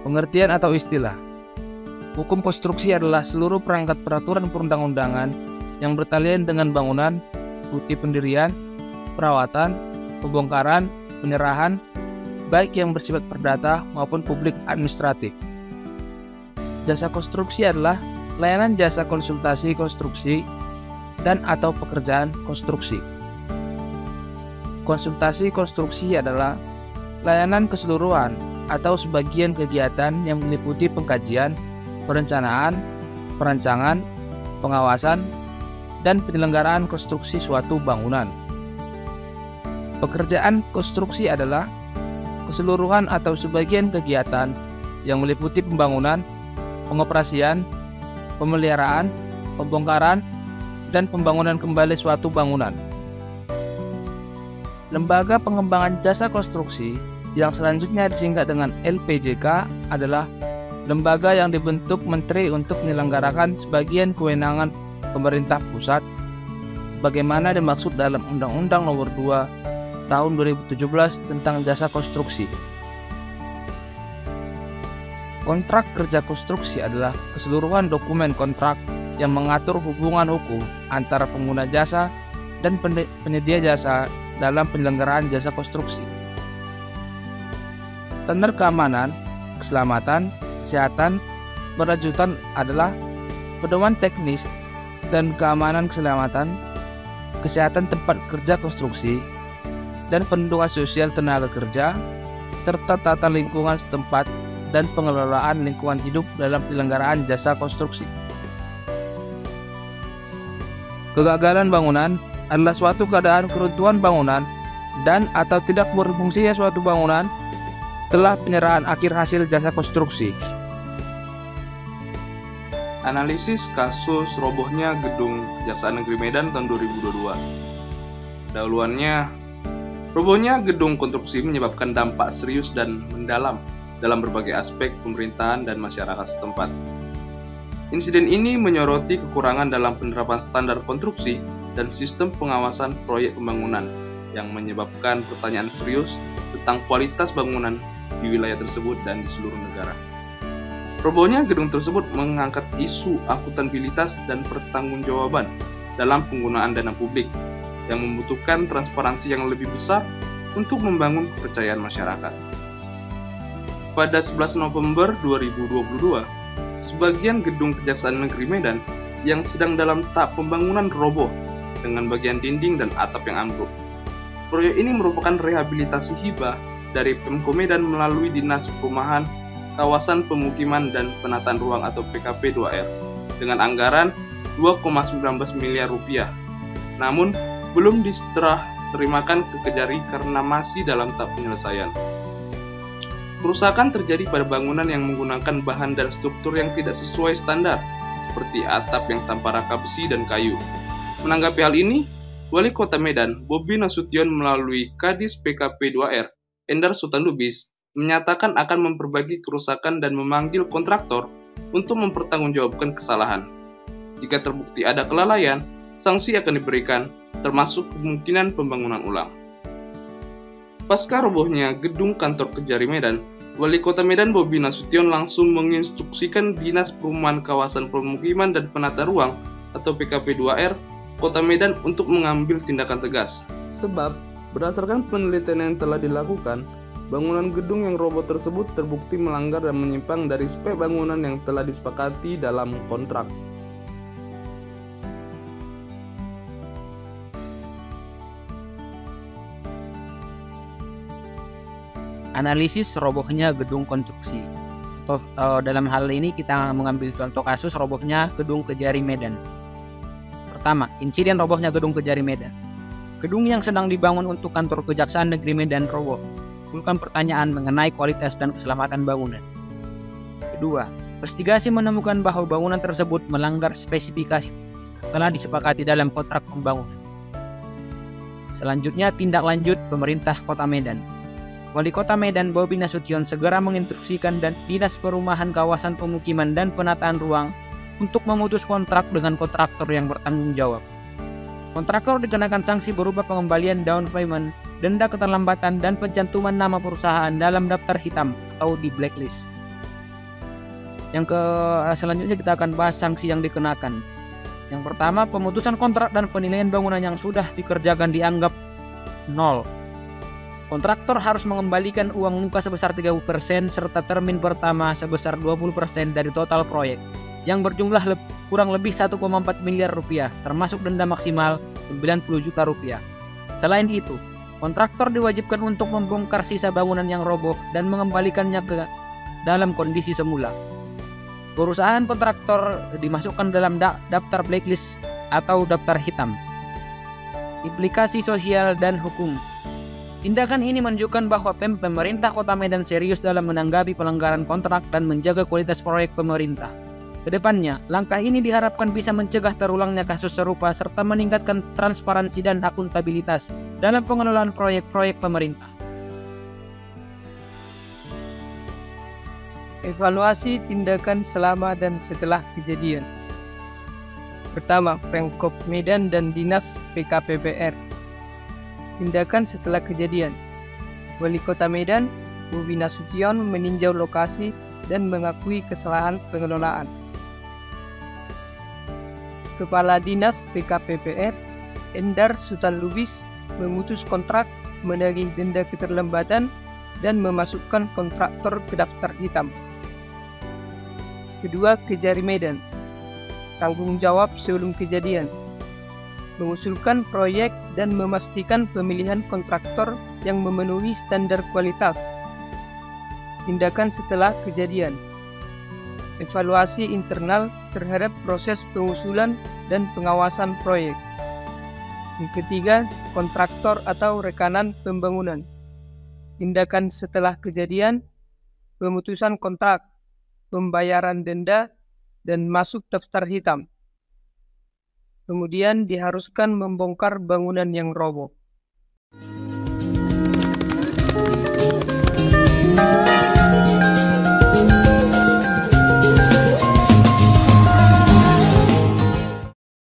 Pengertian atau istilah. Hukum konstruksi adalah seluruh perangkat peraturan perundang-undangan yang bertalian dengan bangunan, bukti pendirian, perawatan, pembongkaran, penyerahan, baik yang bersifat perdata maupun publik administratif. Jasa konstruksi adalah layanan jasa konsultasi konstruksi dan atau pekerjaan konstruksi. Konsultasi konstruksi adalah layanan keseluruhan atau sebagian kegiatan yang meliputi pengkajian, perencanaan, perancangan, pengawasan, dan penyelenggaraan konstruksi suatu bangunan. Pekerjaan konstruksi adalah keseluruhan atau sebagian kegiatan yang meliputi pembangunan, pengoperasian, pemeliharaan, pembongkaran, dan pembangunan kembali suatu bangunan. Lembaga Pengembangan Jasa Konstruksi yang selanjutnya disingkat dengan LPJK adalah lembaga yang dibentuk Menteri untuk menyelenggarakan sebagian kewenangan pemerintah pusat bagaimana dimaksud dalam Undang-Undang Nomor 2 Tahun 2017 tentang jasa konstruksi. Kontrak kerja konstruksi adalah keseluruhan dokumen kontrak yang mengatur hubungan hukum antara pengguna jasa dan penyedia jasa dalam penyelenggaraan jasa konstruksi. Standar keamanan, keselamatan, kesehatan, berlanjutan adalah pedoman teknis dan keamanan keselamatan, kesehatan tempat kerja konstruksi, dan perlindungan sosial tenaga kerja, serta tata lingkungan setempat dan pengelolaan lingkungan hidup dalam penyelenggaraan jasa konstruksi. Kegagalan bangunan adalah suatu keadaan keruntuhan bangunan dan atau tidak berfungsinya suatu bangunan setelah penyerahan akhir hasil jasa konstruksi. Analisis kasus robohnya Gedung Kejaksaan Negeri Medan tahun 2022. Dahuluannya, robohnya gedung konstruksi menyebabkan dampak serius dan mendalam dalam berbagai aspek pemerintahan dan masyarakat setempat. Insiden ini menyoroti kekurangan dalam penerapan standar konstruksi dan sistem pengawasan proyek pembangunan yang menyebabkan pertanyaan serius tentang kualitas bangunan di wilayah tersebut dan di seluruh negara. Robohnya gedung tersebut mengangkat isu akuntabilitas dan pertanggungjawaban dalam penggunaan dana publik yang membutuhkan transparansi yang lebih besar untuk membangun kepercayaan masyarakat. Pada 11 November 2022, sebagian gedung Kejaksaan Negeri Medan yang sedang dalam tahap pembangunan roboh dengan bagian dinding dan atap yang ambruk. Proyek ini merupakan rehabilitasi hibah dari Pemko Medan melalui Dinas Perumahan, Kawasan Pemukiman dan Penataan Ruang atau PKP 2R dengan anggaran 2,19 miliar rupiah. Namun, belum diserah terimakan ke Kejari karena masih dalam tahap penyelesaian. Kerusakan terjadi pada bangunan yang menggunakan bahan dan struktur yang tidak sesuai standar, seperti atap yang tanpa rangka besi dan kayu. Menanggapi hal ini, Wali Kota Medan, Bobi Nasution melalui Kadis PKP 2R, Endar Sultan Lubis, menyatakan akan memperbagi kerusakan dan memanggil kontraktor untuk mempertanggungjawabkan kesalahan. Jika terbukti ada kelalaian, sanksi akan diberikan, termasuk kemungkinan pembangunan ulang. Pasca robohnya gedung kantor Kejari Medan, Wali Kota Medan Bobi Nasution langsung menginstruksikan Dinas Perumahan Kawasan Pemukiman dan Penataan Ruang atau PKP 2R Kota Medan untuk mengambil tindakan tegas. Sebab, berdasarkan penelitian yang telah dilakukan, bangunan gedung yang roboh tersebut terbukti melanggar dan menyimpang dari spek bangunan yang telah disepakati dalam kontrak. Analisis robohnya gedung konstruksi. Dalam hal ini kita mengambil contoh kasus robohnya gedung Kejari Medan. Pertama, insiden robohnya gedung Kejari Medan. Gedung yang sedang dibangun untuk kantor Kejaksaan Negeri Medan roboh. Menimbulkan pertanyaan mengenai kualitas dan keselamatan bangunan. Kedua, investigasi menemukan bahwa bangunan tersebut melanggar spesifikasi telah disepakati dalam kontrak pembangunan. Selanjutnya, tindak lanjut pemerintah Kota Medan. Wali Kota Medan Bobi Nasution segera menginstruksikan dan Dinas Perumahan Kawasan Pemukiman dan Penataan Ruang untuk memutus kontrak dengan kontraktor yang bertanggung jawab. Kontraktor dikenakan sanksi berupa pengembalian down payment, denda keterlambatan, dan pencantuman nama perusahaan dalam daftar hitam atau di blacklist. Selanjutnya kita akan bahas sanksi yang dikenakan. Yang pertama, pemutusan kontrak dan penilaian bangunan yang sudah dikerjakan dianggap nol. Kontraktor harus mengembalikan uang muka sebesar 30% serta termin pertama sebesar 20% dari total proyek yang berjumlah kurang lebih 1,4 miliar rupiah termasuk denda maksimal 90 juta rupiah. Selain itu, kontraktor diwajibkan untuk membongkar sisa bangunan yang roboh dan mengembalikannya ke dalam kondisi semula. Perusahaan kontraktor dimasukkan dalam daftar blacklist atau daftar hitam. Implikasi sosial dan hukum. Tindakan ini menunjukkan bahwa pemerintah Kota Medan serius dalam menanggapi pelanggaran kontrak dan menjaga kualitas proyek pemerintah. Kedepannya, langkah ini diharapkan bisa mencegah terulangnya kasus serupa serta meningkatkan transparansi dan akuntabilitas dalam pengelolaan proyek-proyek pemerintah. Evaluasi tindakan selama dan setelah kejadian. Pertama, Pemkop Medan dan Dinas PKPBR. Tindakan setelah kejadian. Wali Kota Medan, Bobi Nasution meninjau lokasi dan mengakui kesalahan pengelolaan. Kepala Dinas PKPBR, Endar Sultan Lubis, memutus kontrak, menagih denda keterlambatan, dan memasukkan kontraktor ke daftar hitam. Kedua, Kejari Medan. Tanggung jawab sebelum kejadian. Mengusulkan proyek dan memastikan pemilihan kontraktor yang memenuhi standar kualitas. Tindakan setelah kejadian. Evaluasi internal terhadap proses pengusulan dan pengawasan proyek. Yang ketiga, kontraktor atau rekanan pembangunan. Tindakan setelah kejadian, pemutusan kontrak, pembayaran denda, dan masuk daftar hitam. Kemudian diharuskan membongkar bangunan yang roboh.